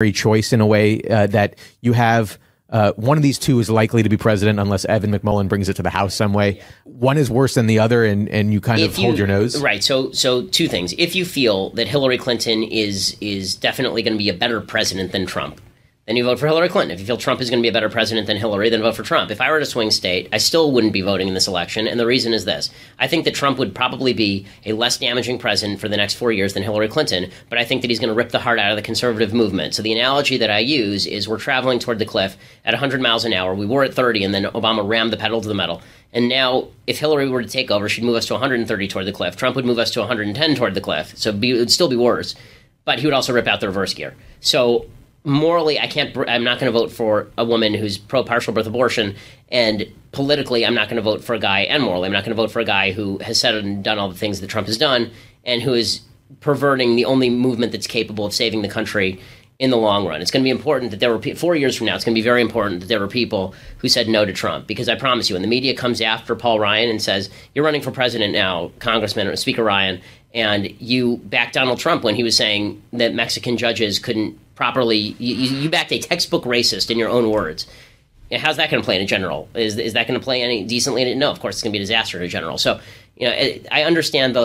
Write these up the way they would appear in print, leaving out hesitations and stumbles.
binary choice in a way that you have one of these two is likely to be president unless Evan McMullin brings it to the House some way. One is worse than the other, and you kind of hold your nose. Right. So two things. If you feel that Hillary Clinton is definitely going to be a better president than Trump, then you vote for Hillary Clinton. If you feel Trump is going to be a better president than Hillary, then vote for Trump. If I were at a swing state, I still wouldn't be voting in this election, and the reason is this. I think that Trump would probably be a less damaging president for the next 4 years than Hillary Clinton, but I think that he's going to rip the heart out of the conservative movement. So the analogy that I use is we're traveling toward the cliff at 100 miles an hour. We were at 30, and then Obama rammed the pedal to the metal. And now, if Hillary were to take over, she'd move us to 130 toward the cliff. Trump would move us to 110 toward the cliff. So it would still be worse. But he would also rip out the reverse gear. So morally, I'm not going to vote for a woman who's pro-partial birth abortion, and politically, I'm not going to vote for a guy, and morally, I'm not going to vote for a guy who has said and done all the things that Trump has done, and who is perverting the only movement that's capable of saving the country in the long run. It's going to be important that there were 4 years from now, it's going to be very important that there were people who said no to Trump, because I promise you, when the media comes after Paul Ryan and says, you're running for president now, Congressman or Speaker Ryan, and you backed Donald Trump when he was saying that Mexican judges couldn't properly, you backed a textbook racist in your own words. How's that going to play in a general? Is that going to play any decently in it? No, of course it's going to be a disaster in a general. So, I understand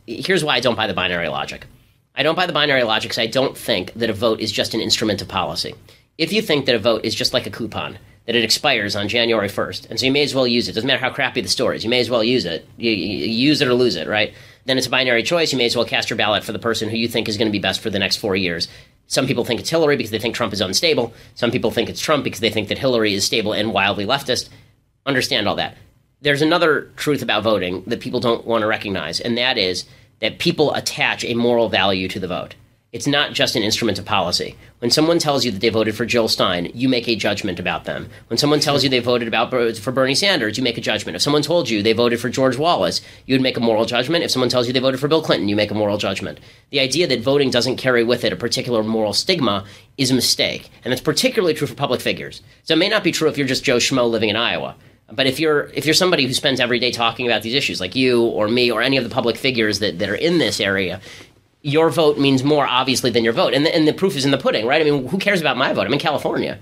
here's why I don't buy the binary logic. I don't buy the binary logic because I don't think that a vote is just an instrument of policy. If you think that a vote is just like a coupon, that it expires on January 1st, and so you may as well use it. Doesn't matter how crappy the story is. You may as well use it. You use it or lose it, right? Then it's a binary choice. You may as well cast your ballot for the person who you think is going to be best for the next 4 years. Some people think it's Hillary because they think Trump is unstable. Some people think it's Trump because they think that Hillary is stable and wildly leftist. Understand all that. There's another truth about voting that people don't want to recognize, and that is that people attach a moral value to the vote. It's not just an instrument of policy. When someone tells you that they voted for Jill Stein, you make a judgment about them. When someone tells you they voted for Bernie Sanders, you make a judgment. If someone told you they voted for George Wallace, you would make a moral judgment. If someone tells you they voted for Bill Clinton, you make a moral judgment. The idea that voting doesn't carry with it a particular moral stigma is a mistake, and that's particularly true for public figures. So it may not be true if you're just Joe Schmo living in Iowa. But if you're somebody who spends every day talking about these issues, like you or me or any of the public figures that are in this area, your vote means more, obviously, than your vote. And the proof is in the pudding, right? I mean, who cares about my vote? I'm in California.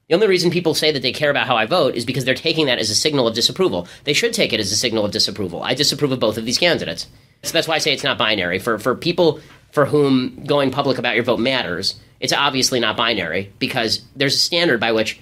The only reason people say that they care about how I vote is because they're taking that as a signal of disapproval. They should take it as a signal of disapproval. I disapprove of both of these candidates. So that's why I say it's not binary. For people for whom going public about your vote matters, it's obviously not binary, because there's a standard by which...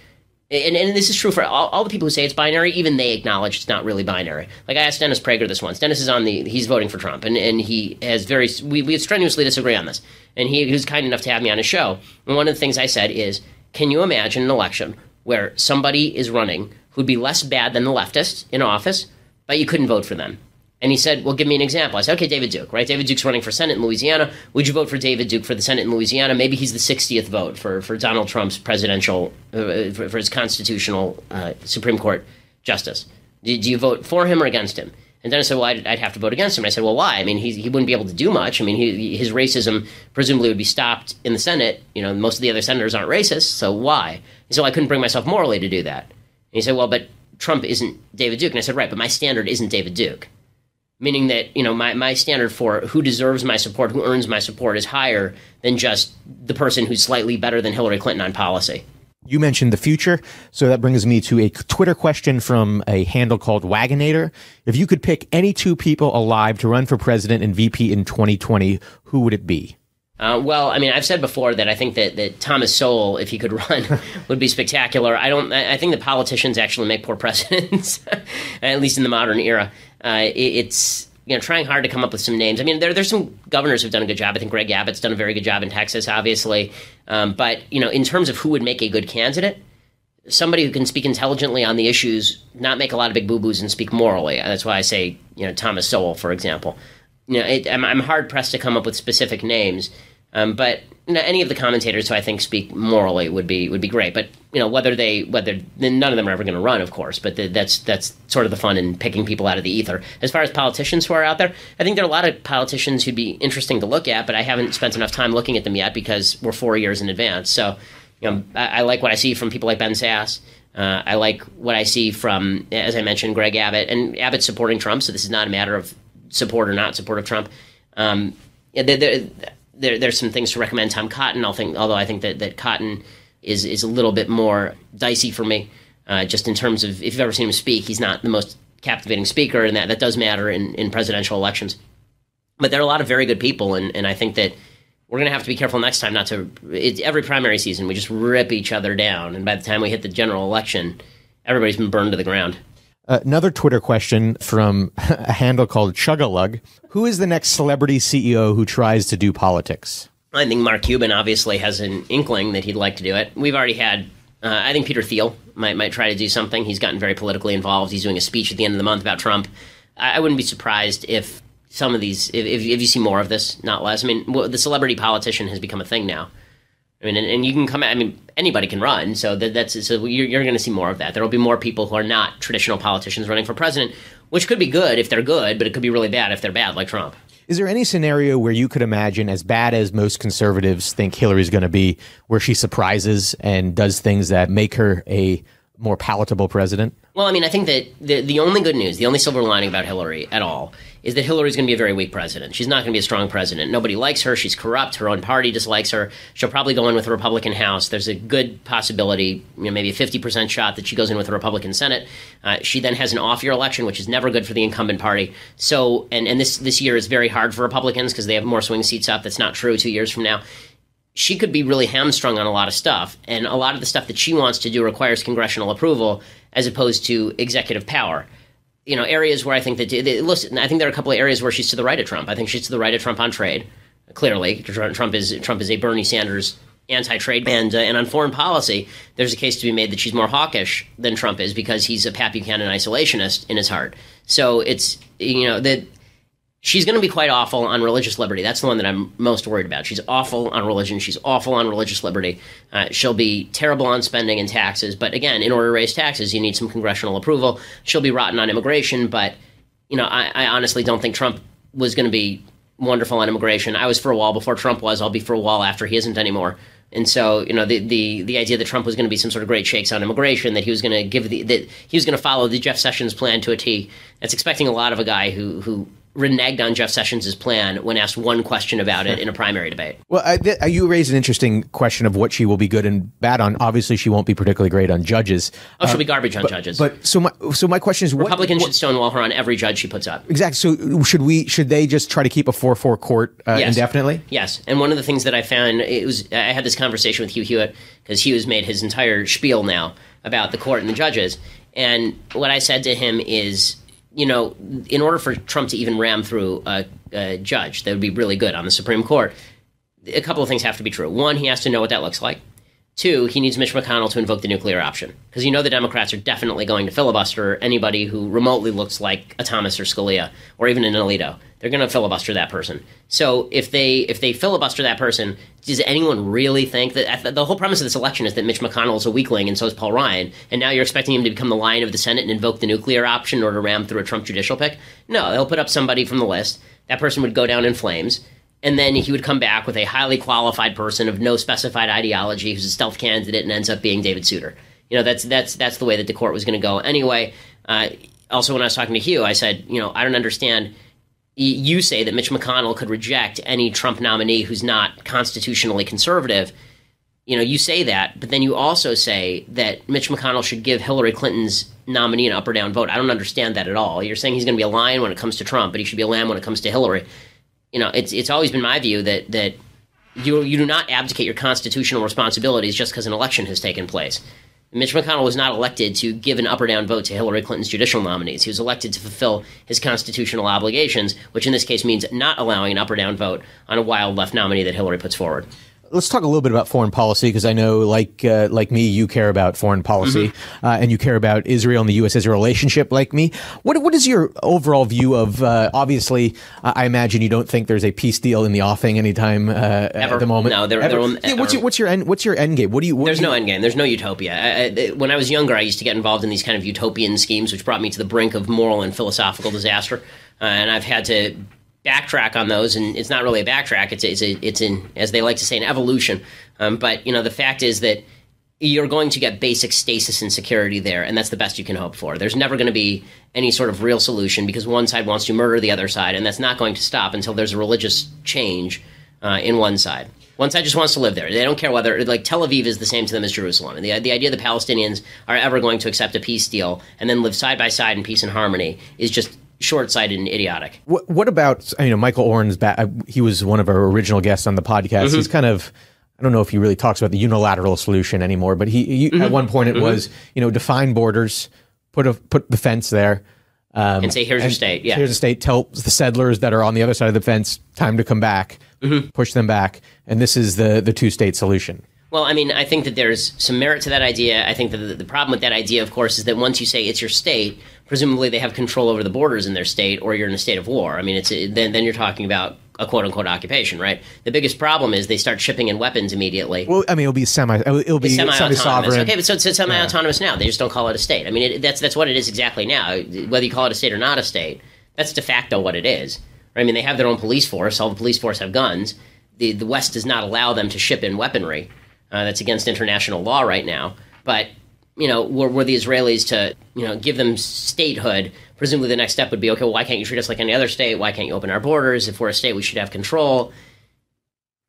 And this is true for all the people who say it's binary. Even they acknowledge it's not really binary. Like, I asked Dennis Prager this once. Dennis is he's voting for Trump, and he has we strenuously disagree on this. And he was kind enough to have me on his show. And one of the things I said is, can you imagine an election where somebody is running who'd be less bad than the leftists in office, but you couldn't vote for them? And he said, well, give me an example. I said, okay, David Duke, right? David Duke's running for Senate in Louisiana. Would you vote for David Duke for the Senate in Louisiana? Maybe he's the 60th vote for Donald Trump's presidential, for his constitutional Supreme Court justice. Do you vote for him or against him? And then I said, well, I'd have to vote against him. And I said, well, why? I mean, he wouldn't be able to do much. I mean, his racism presumably would be stopped in the Senate. Most of the other senators aren't racist, so why? He said, well, I couldn't bring myself morally to do that. And he said, well, but Trump isn't David Duke. And I said, right, but my standard isn't David Duke. Meaning that, my standard for who deserves my support, who earns my support, is higher than just the person who's slightly better than Hillary Clinton on policy. You mentioned the future, so that brings me to a Twitter question from a handle called Wagonator. If you could pick any two people alive to run for president and VP in 2020, who would it be? Well, I mean, I've said before that I think that Thomas Sowell, if he could run, would be spectacular. I think that politicians actually make poor presidents, at least in the modern era. It's trying hard to come up with some names. I mean, there's some governors who've done a good job. I think Greg Abbott's done a very good job in Texas, obviously. But in terms of who would make a good candidate, somebody who can speak intelligently on the issues, not make a lot of big boo-boos, and speak morally. That's why I say Thomas Sowell, for example. I'm hard pressed to come up with specific names. But any of the commentators who I think speak morally would be great. But whether none of them are ever going to run, of course. But that's sort of the fun in picking people out of the ether. As far as politicians who are out there, I think there are a lot of politicians who'd be interesting to look at. But I haven't spent enough time looking at them yet because we're 4 years in advance. So I like what I see from people like Ben Sass. I like what I see from, as I mentioned, Greg Abbott. And Abbott's supporting Trump, so this is not a matter of support or not support of Trump. there's some things to recommend Tom Cotton. Although I think that Cotton is a little bit more dicey for me, just in terms of, if you've ever seen him speak, he's not the most captivating speaker, and that does matter in presidential elections. But there are a lot of very good people, and I think that we're going to have to be careful next time not to. Every primary season, we just rip each other down, and by the time we hit the general election, everybody's been burned to the ground. Another Twitter question from a handle called Chugalug. Who is the next celebrity CEO who tries to do politics? I think Mark Cuban obviously has an inkling that he'd like to do it. We've already had, I think Peter Thiel might try to do something. He's gotten very politically involved. He's doing a speech at the end of the month about Trump. I wouldn't be surprised if some of these, if you see more of this, not less. I mean, the celebrity politician has become a thing now. I mean, and you can come. I mean, anybody can run. So you're going to see more of that. There will be more people who are not traditional politicians running for president, which could be good if they're good, but it could be really bad if they're bad, like Trump. Is there any scenario where you could imagine, as bad as most conservatives think Hillary's going to be, where she surprises and does things that make her a more palatable president? Well, I mean, I think that the only good news, the only silver lining about Hillary at all, is that Hillary's going to be a very weak president. She's not going to be a strong president. Nobody likes her. She's corrupt. Her own party dislikes her. She'll probably go in with a Republican House. There's a good possibility, maybe a 50% shot that she goes in with a Republican Senate. She then has an off-year election, which is never good for the incumbent party. So, and this year is very hard for Republicans because they have more swing seats up. That's not true 2 years from now. She could be really hamstrung on a lot of stuff, and a lot of the stuff that she wants to do requires congressional approval as opposed to executive power. You know, areas where I think that, listen, I think there are a couple of areas where she's to the right of Trump. I think she's to the right of Trump on trade. Clearly, Trump is a Bernie Sanders anti-trade, and on foreign policy, there's a case to be made that she's more hawkish than Trump is because he's a Pat Buchanan isolationist in his heart. So it's, you know, that she's going to be quite awful on religious liberty. That's the one that I'm most worried about. She's awful on religion. She's awful on religious liberty. She'll be terrible on spending and taxes. But again, in order to raise taxes, you need some congressional approval. She'll be rotten on immigration. But, you know, I honestly don't think Trump was going to be wonderful on immigration. I was for a wall before Trump was. I'll be for a wall after he isn't anymore. And so, you know, the idea that Trump was going to be some sort of great shakes on immigration, that he was going to that he was going to follow the Jeff Sessions plan to a T, that's expecting a lot of a guy who reneged on Jeff Sessions' plan when asked one question about it in a primary debate. Well, you raised an interesting question of what she will be good and bad on. Obviously, she won't be particularly great on judges. Oh, she'll be garbage on judges. But so my question is, Republicans should stonewall her on every judge she puts up. Exactly. So should they just try to keep a 4-4 court indefinitely? Yes. And one of the things that I found, I had this conversation with Hugh Hewitt because Hugh has made his entire spiel now about the court and the judges. And what I said to him is, you know, in order for Trump to even ram through a judge that would be really good on the Supreme Court, a couple of things have to be true. One, he has to know what that looks like. Two, he needs Mitch McConnell to invoke the nuclear option. Because you know the Democrats are definitely going to filibuster anybody who remotely looks like a Thomas or Scalia or even an Alito. They're going to filibuster that person. So if they filibuster that person, does anyone really think that the whole premise of this election is that Mitch McConnell is a weakling and so is Paul Ryan, and now you're expecting him to become the lion of the Senate and invoke the nuclear option in order to ram through a Trump judicial pick? No, they'll put up somebody from the list. That person would go down in flames. And then he would come back with a highly qualified person of no specified ideology who's a stealth candidate and ends up being David Souter. You know, that's the way that the court was going to go. Anyway, also when I was talking to Hugh, I said, you know, I don't understand. You say that Mitch McConnell could reject any Trump nominee who's not constitutionally conservative. You know, you say that, but then you also say that Mitch McConnell should give Hillary Clinton's nominee an up or down vote. I don't understand that at all. You're saying he's going to be a lion when it comes to Trump, but he should be a lamb when it comes to Hillary. You know, it's always been my view that you do not abdicate your constitutional responsibilities just because an election has taken place. Mitch McConnell was not elected to give an up or down vote to Hillary Clinton's judicial nominees. He was elected to fulfill his constitutional obligations, which in this case means not allowing an up or down vote on a wild left nominee that Hillary puts forward. Let's talk a little bit about foreign policy, because I know, like me, you care about foreign policy, and you care about Israel and the U.S.-Israel relationship, like me. What is your overall view of? Obviously, I imagine you don't think there's a peace deal in the offing anytime at the moment. No, what's your end game? There's no end game. There's no utopia. When I was younger, I used to get involved in these kind of utopian schemes, which brought me to the brink of moral and philosophical disaster, and I've had to backtrack on those, and it's not really a backtrack. It's in, as they like to say, an evolution. But you know, the fact is that you're going to get basic stasis and security there, and that's the best you can hope for. There's never going to be any sort of real solution because one side wants to murder the other side, and that's not going to stop until there's a religious change in one side. One side just wants to live there. They don't care whether, like, Tel Aviv is the same to them as Jerusalem. And the idea the Palestinians are ever going to accept a peace deal and then live side by side in peace and harmony is just short-sighted and idiotic. What about, Michael Oren's back? He was one of our original guests on the podcast. He's kind of, I don't know if he really talks about the unilateral solution anymore, but he at one point it was, define borders, put the fence there. And say, here's your state. Yeah. Here's a state. Tell the settlers that are on the other side of the fence, time to come back. Push them back. And this is the two-state solution. Well, I mean, I think that there's some merit to that idea. I think that the problem with that idea, of course, is that once you say it's your state, presumably they have control over the borders in their state, or you're in a state of war. I mean, then you're talking about a quote-unquote occupation, right? The biggest problem is they start shipping in weapons immediately. Well, I mean, it'll be semi-sovereign. Okay, but so it's semi-autonomous now. They just don't call it a state. I mean, that's what it is exactly now. Whether you call it a state or not a state, that's de facto what it is. I mean, they have their own police force. All the police force have guns. The West does not allow them to ship in weaponry. That's against international law right now. But, were the Israelis to, give them statehood, presumably the next step would be, okay, well, why can't you treat us like any other state? Why can't you open our borders? If we're a state, we should have control.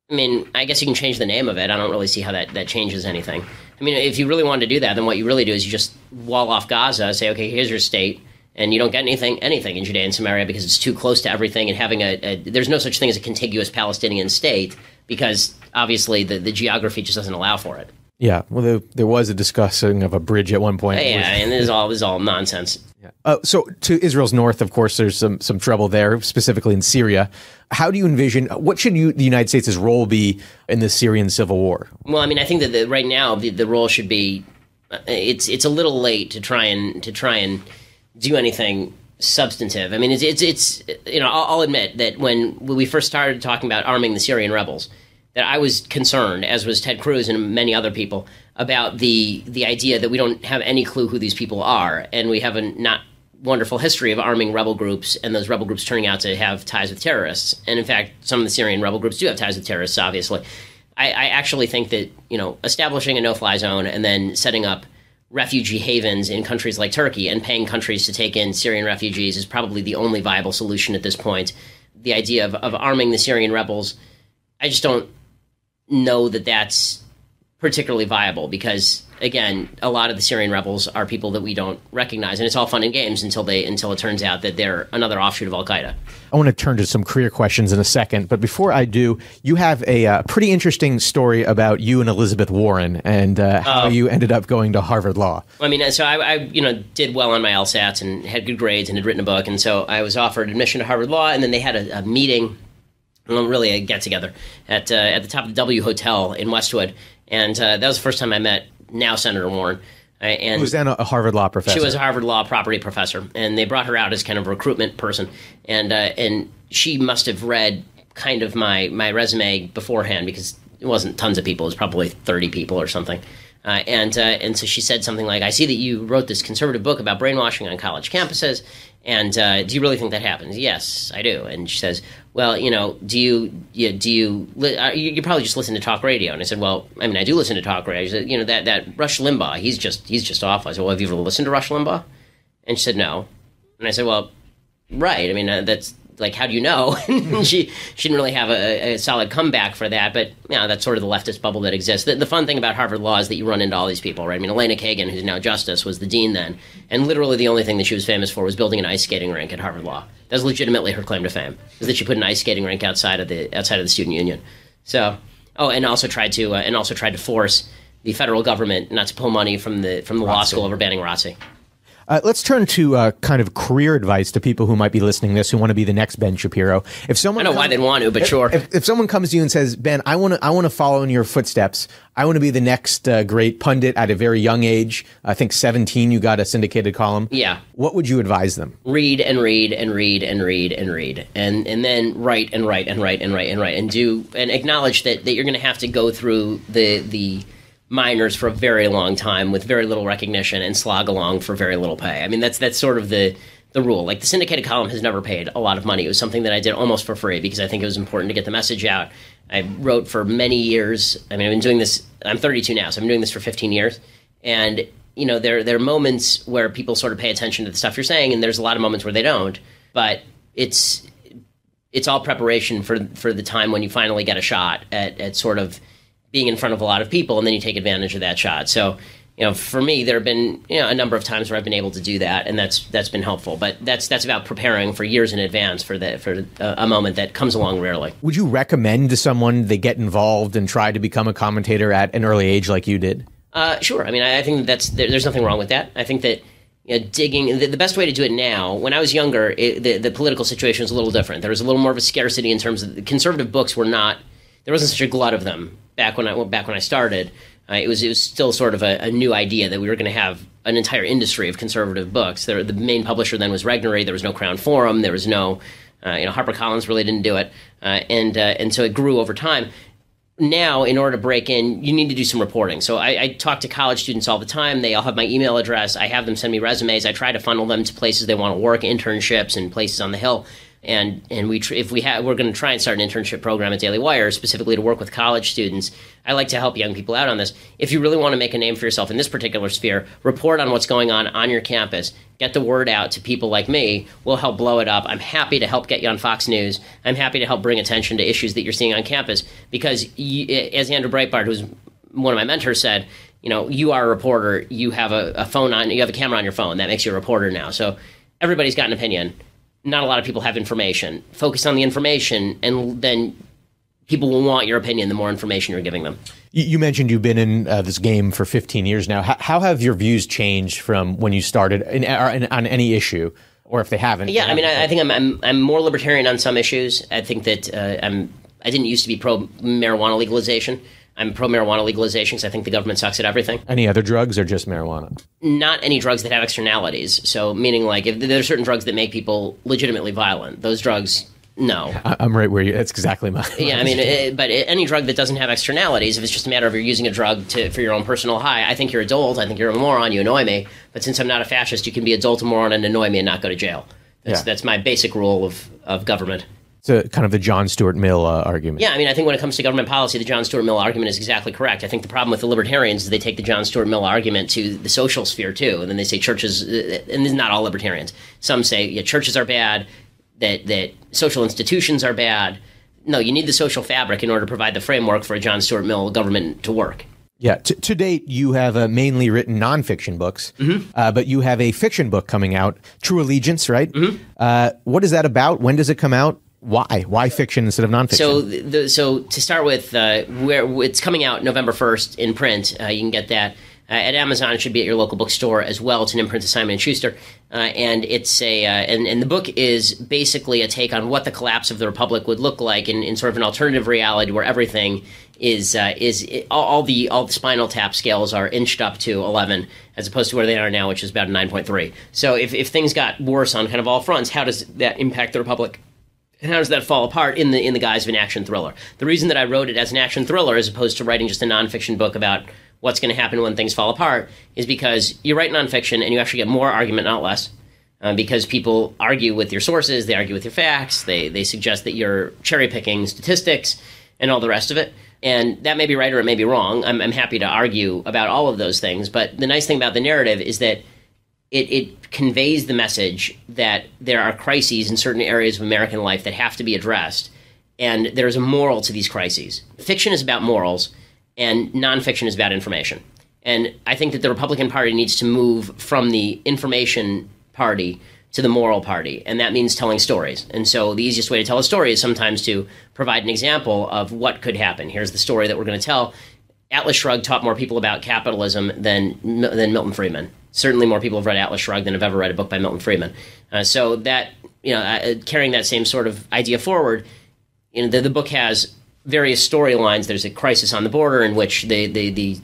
I mean, I guess you can change the name of it. I don't really see how that changes anything. I mean, if you really wanted to do that, then what you really do is you just wall off Gaza, say, okay, here's your state, and you don't get anything in Judea and Samaria because it's too close to everything, and having there's no such thing as a contiguous Palestinian state because obviously the geography just doesn't allow for it. Yeah, well, there was a discussing of a bridge at one point. Yeah, and this is all nonsense. Yeah. So to Israel's north, of course, there's some trouble there, specifically in Syria. How do you envision, what should the United States' role be in the Syrian civil war? Well, I mean, I think that right now the role should be, it's a little late to try and do anything substantive. I mean, it's I'll admit that when we first started talking about arming the Syrian rebels, that I was concerned, as was Ted Cruz and many other people, about the idea that we don't have any clue who these people are, and we have a not wonderful history of arming rebel groups, and those rebel groups turning out to have ties with terrorists. And in fact, some of the Syrian rebel groups do have ties with terrorists, obviously. I actually think that, establishing a no-fly zone and then setting up refugee havens in countries like Turkey and paying countries to take in Syrian refugees is probably the only viable solution at this point. The idea of arming the Syrian rebels, I just don't know that that's particularly viable because, again, a lot of the Syrian rebels are people that we don't recognize, and it's all fun and games until it turns out that they're another offshoot of Al-Qaeda. I want to turn to some career questions in a second, but before I do, you have a pretty interesting story about you and Elizabeth Warren and how you ended up going to Harvard Law. I mean, so I did well on my LSATs and had good grades and had written a book, and so I was offered admission to Harvard Law, and then they had a meeting. Well, really a get-together at the top of the W Hotel in Westwood. And that was the first time I met now Senator Warren. Who was then a Harvard Law professor. She was a Harvard Law property professor. And they brought her out as kind of a recruitment person. And she must have read kind of my resume beforehand because it wasn't tons of people. It was probably 30 people or something. And so she said something like, I see that you wrote this conservative book about brainwashing on college campuses. And do you really think that happens? Yes, I do. And she says, well, do you probably just listen to talk radio? And I said, well, I mean, I do listen to talk radio. She said, that Rush Limbaugh, he's just awful. I said, well, have you ever listened to Rush Limbaugh? And she said, no. And I said, well, right. I mean, that's like, how do you know? And she didn't really have a solid comeback for that, but that's sort of the leftist bubble that exists. The fun thing about Harvard Law is that you run into all these people, right? I mean, Elena Kagan, who's now justice, was the dean then, and literally the only thing that she was famous for was building an ice skating rink at Harvard Law. That's legitimately her claim to fame, is that she put an ice skating rink outside of the student union. So, and also tried to force the federal government not to pull money from the law school over banning ROTC. Let's turn to kind of career advice to people who might be listening to this who want to be the next Ben Shapiro. If someone I don't know why they'd want to, but sure. If someone comes to you and says, Ben, I want to follow in your footsteps. I want to be the next great pundit at a very young age. I think 17, you got a syndicated column. Yeah. What would you advise them? Read and read and read and read and read. And then write and write and write and write and write and acknowledge that you're going to have to go through the minors for a very long time with very little recognition and slog along for very little pay. I mean, that's sort of the rule. Like, the syndicated column has never paid a lot of money. It was something that I did almost for free because I think it was important to get the message out. I wrote for many years. I mean, I've been doing this. I'm 32 now, so I've been doing this for 15 years. And, there are moments where people sort of pay attention to the stuff you're saying, and there's a lot of moments where they don't. But it's it's all preparation for the time when you finally get a shot at sort of being in front of a lot of people, and then you take advantage of that shot. So, for me, there have been a number of times where I've been able to do that, and that's been helpful. But that's about preparing for years in advance for a moment that comes along rarely. Would you recommend to someone they get involved and try to become a commentator at an early age like you did? Sure. I mean, I think there's nothing wrong with that. I think that digging the best way to do it now. When I was younger, the political situation was a little different. There was a little more of a scarcity in terms of conservative books were not. There wasn't such a glut of them back when I started. It was still sort of a new idea that we were going to have an entire industry of conservative books. The main publisher then was Regnery. There was no Crown Forum. There was no, HarperCollins really didn't do it, and so it grew over time. Now, in order to break in, you need to do some reporting. So I talk to college students all the time. They all have my email address. I have them send me resumes. I try to funnel them to places they want to work, internships, and places on the Hill. And we're going to try and start an internship program at Daily Wire specifically to work with college students. I like to help young people out on this. If you really want to make a name for yourself in this particular sphere, report on what's going on your campus. Get the word out to people like me. We'll help blow it up. I'm happy to help get you on Fox News. I'm happy to help bring attention to issues that you're seeing on campus because, as Andrew Breitbart, who's one of my mentors, said, you are a reporter. You have a phone on. You have a camera on your phone. That makes you a reporter now. So everybody's got an opinion. Not a lot of people have information. Focus on the information, and then people will want your opinion the more information you're giving them. You mentioned you've been in this game for 15 years now. How have your views changed from when you started on any issue, or if they haven't? Yeah, I mean, I think I'm more libertarian on some issues. I think that I didn't used to be pro-marijuana legalization. I'm pro-marijuana legalization because I think the government sucks at everything. Any other drugs or just marijuana? Not any drugs that have externalities. So meaning like if there are certain drugs that make people legitimately violent, those drugs, no. I'm right where you, that's exactly my Yeah, I mean, but any drug that doesn't have externalities, if it's just a matter of you're using a drug for your own personal high, I think you're adult, I think you're a moron, you annoy me. But since I'm not a fascist, you can be adult, a moron, and annoy me and not go to jail. That's my basic rule of government. It's kind of the John Stuart Mill argument. Yeah, I mean, I think when it comes to government policy, the John Stuart Mill argument is exactly correct. I think the problem with the libertarians is they take the John Stuart Mill argument to the social sphere, too. And then they say churches, and this is not all libertarians. Some say churches are bad, that social institutions are bad. No, you need the social fabric in order to provide the framework for a John Stuart Mill government to work. Yeah. To date, you have mainly written nonfiction books, but you have a fiction book coming out, True Allegiance, right? Mm-hmm. What is that about? When does it come out? Why fiction instead of nonfiction? So to start with, where it's coming out November 1st in print, you can get that at Amazon. It should be at your local bookstore as well. It's an imprint of Simon & Schuster, and it's and the book is basically a take on what the collapse of the Republic would look like in sort of an alternative reality where everything is all the Spinal Tap scales are inched up to 11 as opposed to where they are now, which is about a 9.3. So if things got worse on kind of all fronts, how does that impact the Republic? And how does that fall apart in the guise of an action thriller? The reason that I wrote it as an action thriller as opposed to writing just a nonfiction book about what's going to happen when things fall apart is because you write nonfiction and you actually get more argument, not less, because people argue with your sources, they argue with your facts, they suggest that you're cherry-picking statistics and all the rest of it. And that may be right or it may be wrong. I'm happy to argue about all of those things. But the nice thing about the narrative is that it conveys the message that there are crises in certain areas of American life that have to be addressed, and there's a moral to these crises. Fiction is about morals, and nonfiction is about information. And I think that the Republican Party needs to move from the information party to the moral party, and that means telling stories. And so the easiest way to tell a story is sometimes to provide an example of what could happen. Here's the story that we're going to tell. Atlas Shrugged taught more people about capitalism than Milton Friedman. Certainly more people have read Atlas Shrugged than have ever read a book by Milton Friedman. So that, carrying that same sort of idea forward, the book has various storylines. There's a crisis on the border in which the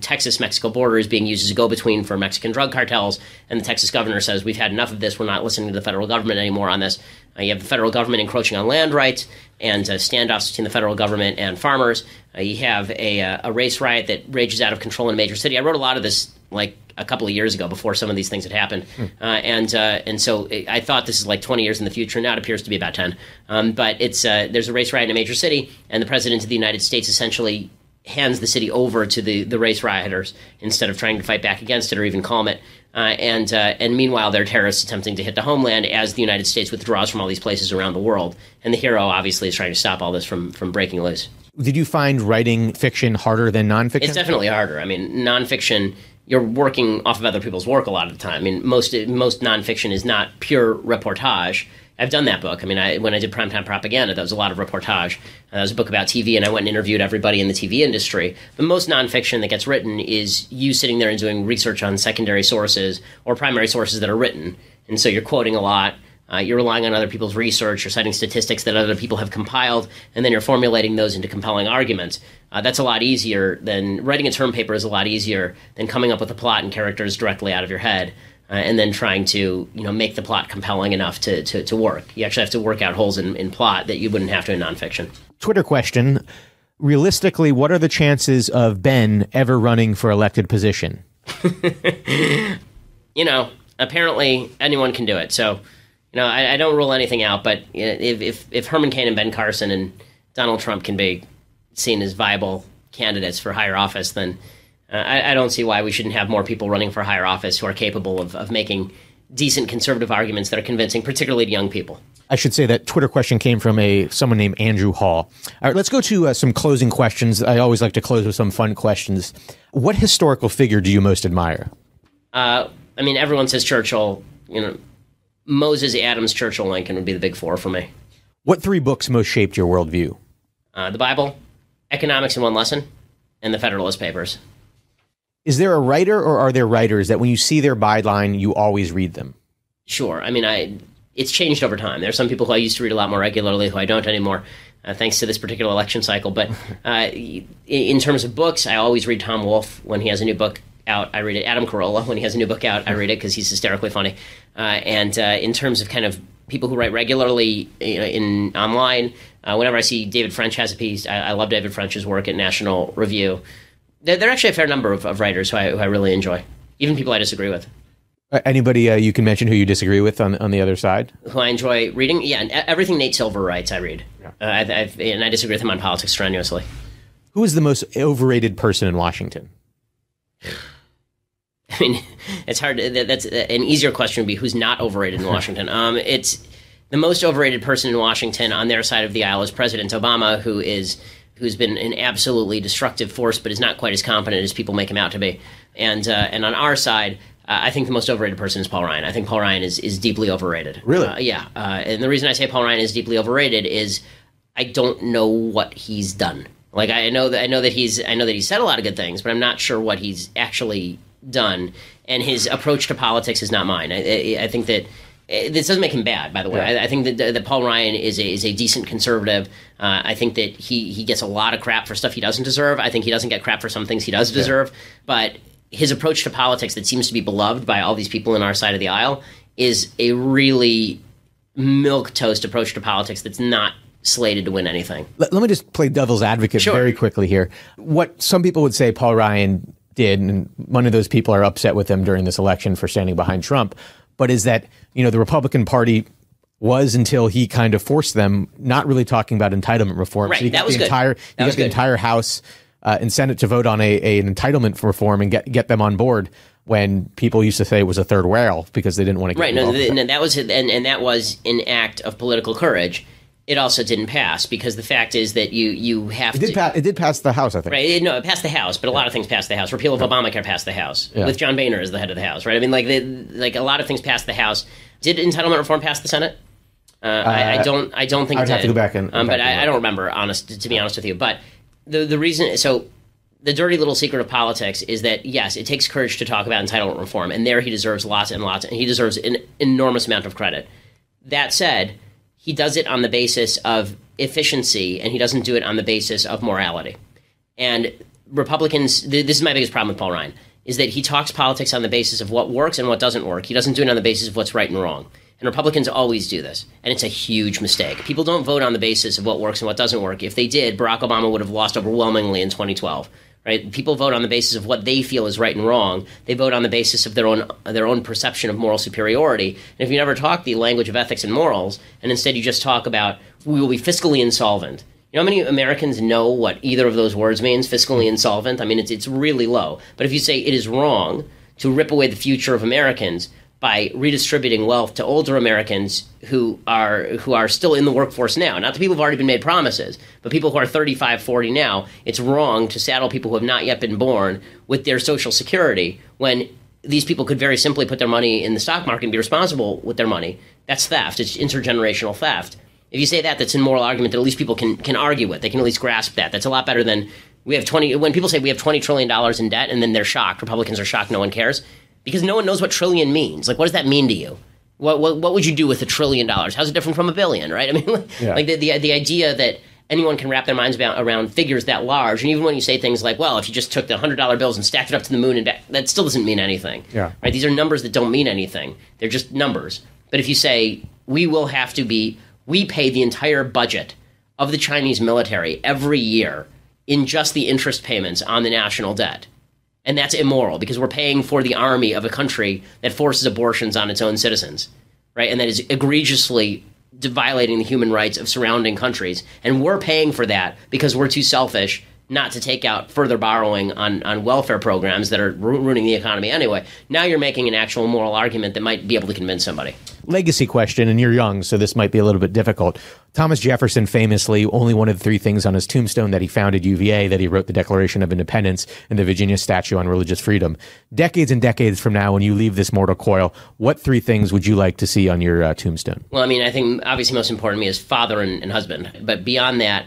Texas-Mexico border is being used as a go-between for Mexican drug cartels, and the Texas governor says, we've had enough of this, we're not listening to the federal government anymore on this. You have the federal government encroaching on land rights and standoffs between the federal government and farmers. You have a race riot that rages out of control in a major city. I wrote a lot of this like a couple of years ago before some of these things had happened. And so I thought this is like 20 years in the future. Now it appears to be about 10. But there's a race riot in a major city, and the president of the United States essentially hands the city over to the race rioters instead of trying to fight back against it or even calm it. And meanwhile, there are terrorists attempting to hit the homeland as the United States withdraws from all these places around the world. And the hero obviously is trying to stop all this from breaking loose. Did you find writing fiction harder than nonfiction? It's definitely harder. I mean, nonfiction, you're working off of other people's work a lot of the time. I mean, most nonfiction is not pure reportage. I've done that book. I mean, when I did Primetime Propaganda, that was a lot of reportage. That was a book about TV, and I went and interviewed everybody in the TV industry. But most nonfiction that gets written is you sitting there and doing research on secondary sources or primary sources that are written. And so you're quoting a lot. You're relying on other people's research. You're citing statistics that other people have compiled, and then you're formulating those into compelling arguments. That's a lot easier than writing a term paper is a lot easier than coming up with a plot and characters directly out of your head. And then trying to make the plot compelling enough to work. You actually have to work out holes in plot that you wouldn't have to in nonfiction. Twitter question. Realistically, what are the chances of Ben ever running for elected position? Apparently anyone can do it. So, I don't rule anything out. But if Herman Cain and Ben Carson and Donald Trump can be seen as viable candidates for higher office, then I don't see why we shouldn't have more people running for higher office who are capable of making decent conservative arguments that are convincing, particularly to young people. I should say that Twitter question came from someone named Andrew Hall. All right, let's go to some closing questions. I always like to close with some fun questions. What historical figure do you most admire? Everyone says Churchill. Moses, Adams, Churchill, Lincoln would be the big four for me. What 3 books most shaped your worldview? The Bible, Economics in One Lesson, and the Federalist Papers. Is there a writer or are there writers that when you see their byline, you always read them? Sure. It's changed over time. There are some people who I used to read a lot more regularly who I don't anymore, thanks to this particular election cycle. But in terms of books, I always read Tom Wolfe when he has a new book out. I read it. Adam Carolla, when he has a new book out, I read it because he's hysterically funny. And in terms of kind of people who write regularly in online, whenever I see David French has a piece, I love David French's work at National Review. There are actually a fair number of writers who I really enjoy, even people I disagree with. Anybody you can mention who you disagree with on the other side? Who I enjoy reading? Yeah, and everything Nate Silver writes, I read. Yeah. And I disagree with him on politics strenuously. Who is the most overrated person in Washington? It's hard. That's an easier question would be who's not overrated in Washington. It's the most overrated person in Washington on their side of the aisle is President Obama, who's been an absolutely destructive force, but is not quite as competent as people make him out to be. And on our side, I think the most overrated person is Paul Ryan. I think Paul Ryan is deeply overrated. Really? Yeah. And the reason I say Paul Ryan is deeply overrated is I don't know what he's done. Like I know that he's said a lot of good things, but I'm not sure what he's actually done. And his approach to politics is not mine. I think that. This doesn't make him bad, by the way. Yeah. I think that Paul Ryan is a decent conservative. I think that he gets a lot of crap for stuff he doesn't deserve. I think he doesn't get crap for some things he does deserve. Yeah. But his approach to politics that seems to be beloved by all these people in our side of the aisle is a really milquetoast approach to politics that's not slated to win anything. Let me just play devil's advocate very quickly here. What some people would say Paul Ryan did, and one of those people are upset with him during this election for standing behind Trump, but is that, the Republican Party was, until he kind of forced them, not really talking about entitlement reform. Right, so that was good. The entire House and Senate to vote on an entitlement reform and get them on board when people used to say it was a third rail because they didn't want to get involved. Right, that was an act of political courage. It also didn't pass because the fact is that you have to... It did pass the House, I think. Right. It passed the House, but a lot of things passed the House. Repeal of Obamacare passed the House with John Boehner as the head of the House, right? A lot of things passed the House. Did entitlement reform pass the Senate? I don't think it did. I'd have to go back and... but I don't remember, to be honest with you. But the reason... So the dirty little secret of politics is that, yes, it takes courage to talk about entitlement reform, and there he deserves lots and lots, and he deserves an enormous amount of credit. That said... He does it on the basis of efficiency, and he doesn't do it on the basis of morality. And Republicans, this is my biggest problem with Paul Ryan, is that he talks politics on the basis of what works and what doesn't work. He doesn't do it on the basis of what's right and wrong. And Republicans always do this, and it's a huge mistake. People don't vote on the basis of what works and what doesn't work. If they did, Barack Obama would have lost overwhelmingly in 2012. Right? People vote on the basis of what they feel is right and wrong. They vote on the basis of their own perception of moral superiority. And if you never talk the language of ethics and morals, and instead you just talk about we will be fiscally insolvent, You know how many Americans know what either of those words means, fiscally insolvent? I mean, it's really low. But if you say it is wrong to rip away the future of Americans by redistributing wealth to older Americans who are still in the workforce now, not the people who've already been made promises, but people who are 35, 40 now, it's wrong to saddle people who have not yet been born with their Social Security when these people could very simply put their money in the stock market and be responsible with their money. That's theft. It's intergenerational theft. If you say that, that's an moral argument that at least people can argue with. They can at least grasp that. That's a lot better than when people say we have $20 trillion in debt and then they're shocked. Republicans are shocked no one cares because no one knows what trillion means. Like, what does that mean to you? What would you do with $1 trillion? How's it different from $1 billion, right? I mean, like the idea that anyone can wrap their minds around figures that large. And even when you say things like, well, if you just took the $100 bills and stacked it up to the moon and back, that still doesn't mean anything. Yeah. Right? These are numbers that don't mean anything. They're just numbers. But if you say, we pay the entire budget of the Chinese military every year in just the interest payments on the national debt. And that's immoral because we're paying for the army of a country that forces abortions on its own citizens, right? And that is egregiously violating the human rights of surrounding countries. And we're paying for that because we're too selfish not to take out further borrowing on welfare programs that are ruining the economy anyway. Now you're making an actual moral argument that might be able to convince somebody. Legacy question, and you're young, so this might be a little bit difficult. Thomas Jefferson famously only one of the 3 things on his tombstone that he founded UVA, that he wrote the Declaration of Independence and the Virginia Statute on Religious Freedom. Decades and decades from now, when you leave this mortal coil, what 3 things would you like to see on your tombstone? Well, I mean, I think obviously most important to me is father and husband. But beyond that,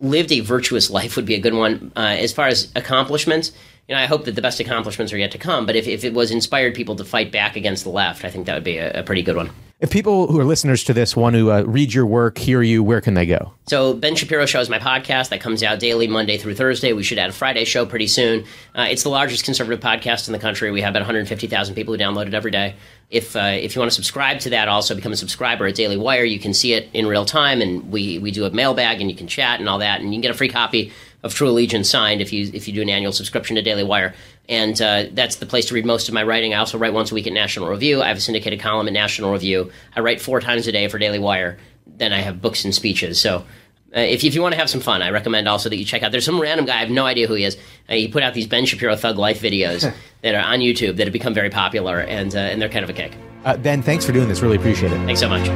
lived a virtuous life would be a good one. As far as accomplishments, I hope that the best accomplishments are yet to come. But if it was inspired people to fight back against the left, I think that would be a pretty good one. If people who are listeners to this want to read your work, hear you, where can they go? So Ben Shapiro Show is my podcast that comes out daily, Monday through Thursday. We should add a Friday show pretty soon. It's the largest conservative podcast in the country. We have about 150,000 people who download it every day. If you want to subscribe to that, also become a subscriber at Daily Wire. You can see it in real time, and we do a mailbag, and you can chat and all that, and you can get a free copy of True Allegiance signed if you do an annual subscription to Daily Wire. And that's the place to read most of my writing. I also write once a week at National Review. I have a syndicated column at National Review. I write 4 times a day for Daily Wire. Then I have books and speeches. So if you want to have some fun, I recommend also that you check out. There's some random guy, I have no idea who he is. He put out these Ben Shapiro Thug Life videos that are on YouTube that have become very popular, and they're kind of a kick. Ben, thanks for doing this. Really appreciate it. Thanks so much.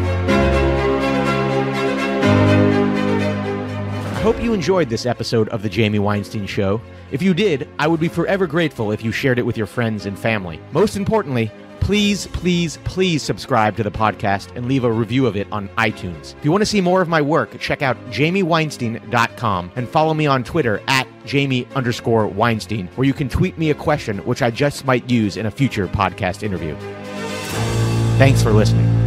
I hope you enjoyed this episode of The Jamie Weinstein Show. If you did, I would be forever grateful if you shared it with your friends and family. Most importantly, please, please, please subscribe to the podcast and leave a review of it on iTunes. If you want to see more of my work, check out jamieweinstein.com and follow me on Twitter at Jamie_Weinstein, where you can tweet me a question which I just might use in a future podcast interview. Thanks for listening.